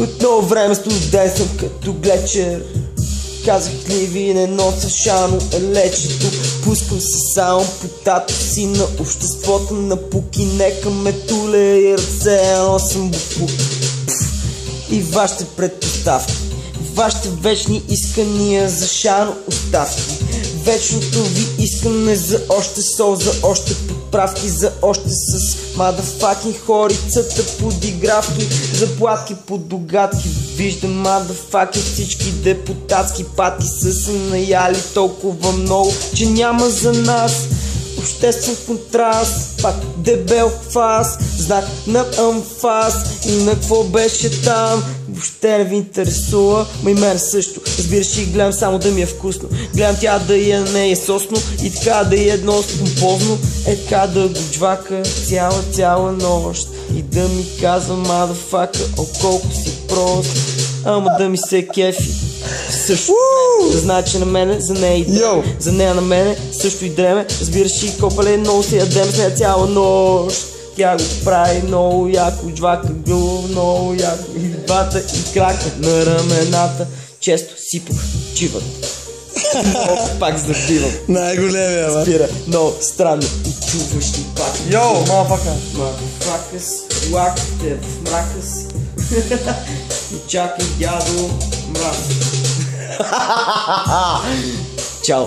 От много време студен съм като глечер. Казах ли ви не нося шано е лечето. Пускам се само потата си на обществото на пуки. Нека ме толерират, все едно съм буклук. И вашите предпоставки, вашите вечни искания за шано оставки. Вечното ви искане за още сол, за още поправки, за още с мадафакинг хорицата подигравки, заплатки под догадки. Виждам мадафаки, всички депутатски пати са се наяли толкова много, че няма за нас обществен контраст. Пак дебел фас, знак на амфас и на какво беше там. Въобще не ви интересува, ма и мен също. Разбираш и гледам само да ми е вкусно. Гледам тя да я не е сосно и така да е едно помпозно. Е така да го джвака цяла нощ и да ми казва мадафака, о колко си прост. Ама да ми се кефи също да знае, че на мене за нея и дреме. За нея на мене също и дреме. Разбираш и копале, много се ядем с нея цяла нощ. Тя го прави много яко, джвака го много яко. И двата и крака на рамената често сипах чиват. Пак забивам. Най-големия, бе. Спира много странно и чуваш и пак. Йоу, мадафака. Мадафака си, лаките в мрака си. И чакай дядо мрак. Чао.